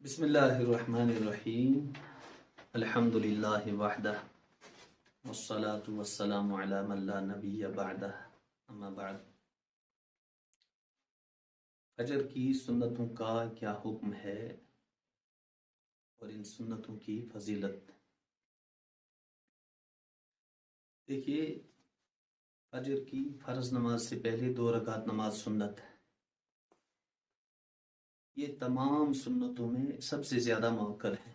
بسم اللہ الرحمن الرحیم الحمد للہ وحدہ والصلاة والسلام علی من لا نبی بعدہ اما بعد۔ فجر کی سنتوں کا کیا حکم ہے اور ان سنتوں کی فضیلت؟ دیکھیے، فجر کی فرض نماز سے پہلے 2 رکعت نماز سنت ہے۔ یہ تمام سنتوں میں سب سے زیادہ مؤکد ہے۔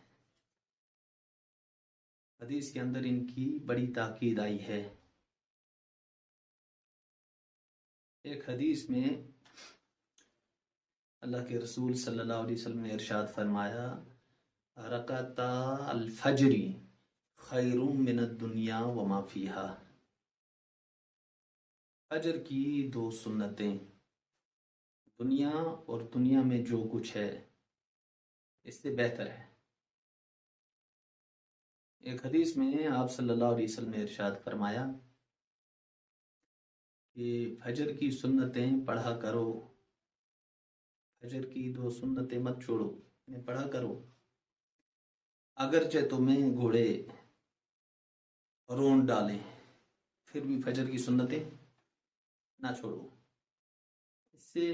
حدیث کے اندر ان کی بڑی تاکید آئی ہے۔ ایک حدیث میں اللہ کے رسول صلی اللہ علیہ وسلم نے ارشاد فرمایا، رکعتا الفجر خیر من الدنیا وما فیہا۔ فجر کی 2 سنتیں دنیا اور دنیا میں جو کچھ ہے اس سے بہتر ہے۔ ایک حدیث میں آپ صلی اللہ علیہ وسلم نے ارشاد فرمایا کہ فجر کی سنتیں پڑھا کرو، فجر کی 2 سنتیں مت چھوڑو، انہیں پڑھا کرو، اگرچہ تمہیں گھوڑے رون ڈالیں پھر بھی فجر کی سنتیں نہ چھوڑو۔ اس سے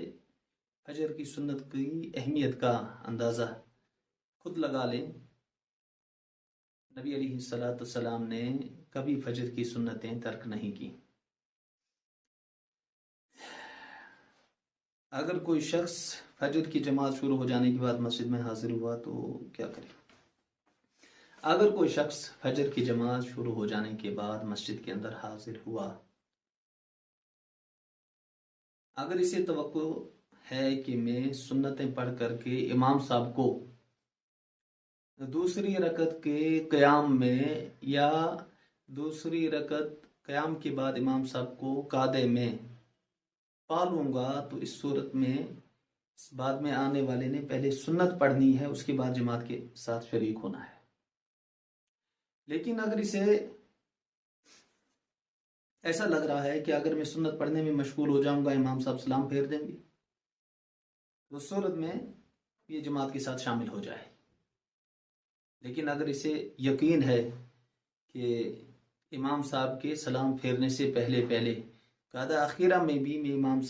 فجر کی سنت کی اہمیت کا اندازہ خود لگا لیں۔ نبی علیہ السلام نے کبھی فجر کی سنتیں ترک نہیں کی۔ اگر کوئی شخص فجر کی جماعت شروع ہو جانے کے بعد مسجد میں حاضر ہوا تو کیا کرے؟ اگر کوئی شخص فجر کی جماعت شروع ہو جانے کے بعد مسجد کے اندر حاضر ہوا، اگر اسے توقع ہے کہ میں سنتیں پڑھ کر کے امام صاحب کو دوسری رکعت کے قیام میں یا دوسری رکعت قیام کے بعد امام صاحب کو قعدے میں پا لوں گا، تو اس صورت میں بعد میں آنے والے نے پہلے سنت پڑھنی ہے، اس کے بعد جماعت کے ساتھ شریک ہونا ہے۔ لیکن اگر اسے ایسا لگ رہا ہے کہ اگر میں سنت پڑھنے میں مشغول ہو جاؤں گا امام صاحب سلام پھیر دیں گے، تو اس صورت میں یہ جماعت کے ساتھ شامل ہو جائے۔ لیکن اگر اسے یقین ہے کہ امام صاحب کے سلام پھیرنے سے پہلے قعدہ اخیرہ میں بھی میں امام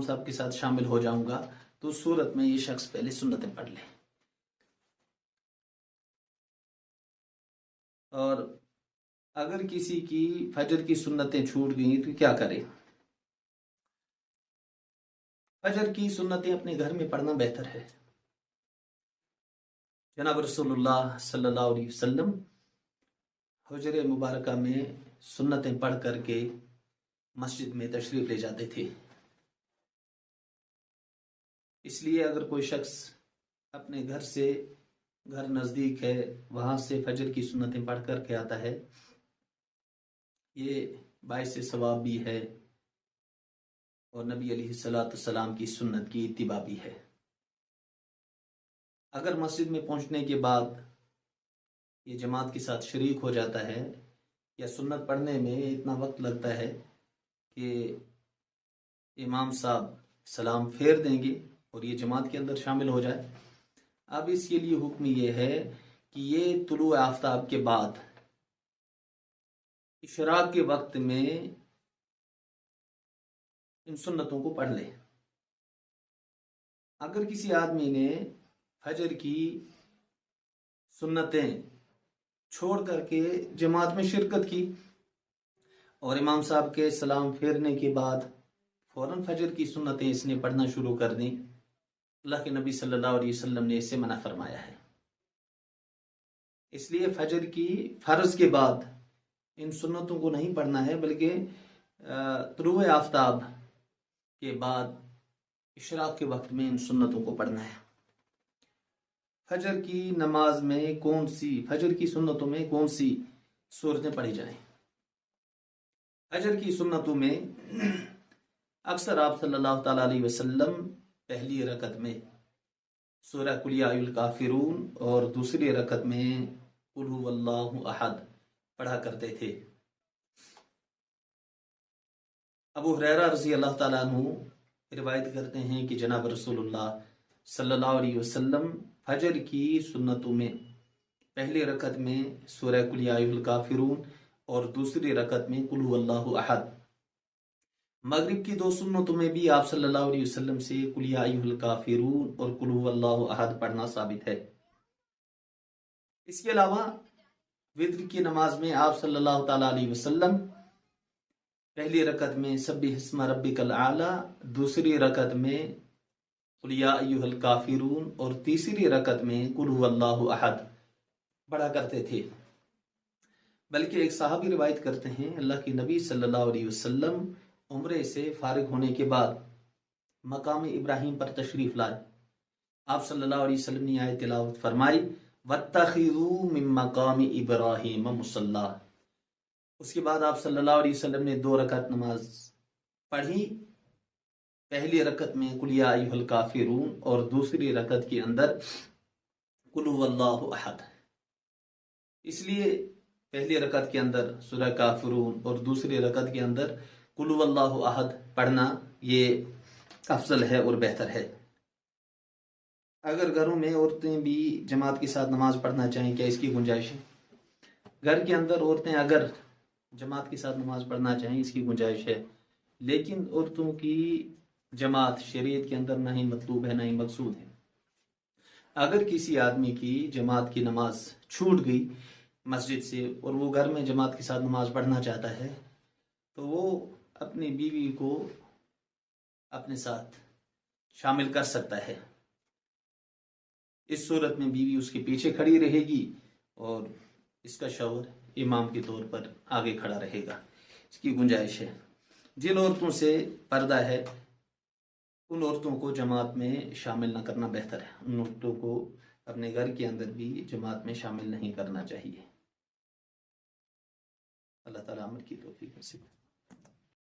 صاحب کے ساتھ شامل ہو جاؤں گا، تو اس صورت میں یہ شخص پہلے سنتیں پڑھ لے۔ اور اگر کسی کی فجر کی سنتیں چھوٹ گئیں تو کیا کرے؟ فجر کی سنتیں اپنے گھر میں پڑھنا بہتر ہے۔ جناب رسول اللہ صلی اللہ علیہ وسلم حجر مبارکہ میں سنتیں پڑھ کر کے مسجد میں تشریف لے جاتے تھے۔ اس لیے اگر کوئی شخص اپنے گھر نزدیک ہے، وہاں سے فجر کی سنتیں پڑھ کر کے آتا ہے، یہ باعث ثواب بھی ہے اور نبی علیہ السلام کی سنت کی اتباع بھی ہے۔ اگر مسجد میں پہنچنے کے بعد یہ جماعت کے ساتھ شریک ہو جاتا ہے یا سنت پڑھنے میں اتنا وقت لگتا ہے کہ امام صاحب سلام پھیر دیں گے اور یہ جماعت کے اندر شامل ہو جائے، اب اس کے لیے حکم یہ ہے کہ یہ طلوع آفتاب کے بعد اشراق کے وقت میں ان سنتوں کو پڑھ لے۔ اگر کسی آدمی نے فجر کی سنتیں چھوڑ کر کے جماعت میں شرکت کی اور امام صاحب کے سلام پھیرنے کے بعد فوراً فجر کی سنتیں اس نے پڑھنا شروع کر دیں، اللہ کے نبی صلی اللہ علیہ وسلم نے اس سے منع فرمایا ہے۔ اس لیے فجر کی فرض کے بعد ان سنتوں کو نہیں پڑھنا ہے، بلکہ طلوع آفتاب کے بعد اشراق کے وقت میں ان سنتوں کو پڑھنا ہے۔ فجر کی نماز میں فجر کی سنتوں میں کون سی سورتیں پڑھی جائیں؟ فجر کی سنتوں میں اکثر آپ صلی اللہ تعالیٰ علیہ وسلم پہلی رکعت میں سورہ قل یا ایھا الکافرون اور دوسری رکعت میں قل ھو اللہ احد پڑھا کرتے تھے۔ ابو ہریرہ رضی اللہ تعالیٰ عنہ روایت کرتے ہیں کہ جناب رسول اللہ صلی اللہ علیہ وسلم فجر کی سنتوں میں پہلی رکعت میں سورہ قل یا ایھا الکافرون اور دوسری رکعت میں قل ھو اللہ احد، مغرب کی 2 سنتوں میں بھی آپ صلی اللہ علیہ وسلم سے قل یا ایھا الکافرون اور قل ھو اللہ احد پڑھنا ثابت ہے۔ اس کے علاوہ وتر کی نماز میں آپ صلی اللہ تعالی علیہ وسلم پہلی رکعت میں سبح اسم ربک الاعلی، دوسری رکعت میں قل یا ایھا الکافرون اور تیسری رکعت میں قل ھو اللہ احد پڑھا کرتے تھے۔ بلکہ ایک صحابی روایت کرتے ہیں اللہ کے نبی صلی اللہ علیہ وسلم عمرے سے فارغ ہونے کے بعد مقام ابراہیم پر تشریف لائے۔ آپ صلی اللہ علیہ وسلم نے آیت تلاوت فرمائی وَاتَّخِذُوا مِن مَّقَامِ إِبْرَاهِيمَ مُصَلًّى۔ اس کے بعد آپ صلی اللہ علیہ وسلم نے 2 رکعت نماز پڑھی، پہلی رکعت میں قل یا ایھا الکافرون اور دوسری رکعت کے اندر قل ھو اللہ احد۔ اس لیے پہلی رکعت کے اندر سورہ کافرون اور دوسری رکعت کے اندر قل ھو اللہ احد پڑھنا یہ افضل ہے اور بہتر ہے۔ اگر گھروں میں عورتیں بھی جماعت کے ساتھ نماز پڑھنا چاہیں کیا اس کی گنجائش ہے؟ گھر کے اندر عورتیں اگر جماعت کے ساتھ نماز پڑھنا چاہیں اس کی گنجائش ہے، لیکن عورتوں کی جماعت شریعت کے اندر نہ ہی مطلوب ہے نہ ہی مقصود ہے۔ اگر کسی آدمی کی جماعت کی نماز چھوٹ گئی مسجد سے اور وہ گھر میں جماعت کے ساتھ نماز پڑھنا چاہتا ہے تو وہ اپنی بیوی کو اپنے ساتھ شامل کر سکتا ہے۔ اس صورت میں بیوی اس کے پیچھے کھڑی رہے گی اور اس کا شوہر امام کے طور پر آگے کھڑا رہے گا، اس کی گنجائش ہے۔ جن عورتوں سے پردہ ہے ان عورتوں کو جماعت میں شامل نہ کرنا بہتر ہے، ان عورتوں کو اپنے گھر کے اندر بھی جماعت میں شامل نہیں کرنا چاہیے۔ اللہ تعالیٰ عمل کی توفیق نصیب کرے۔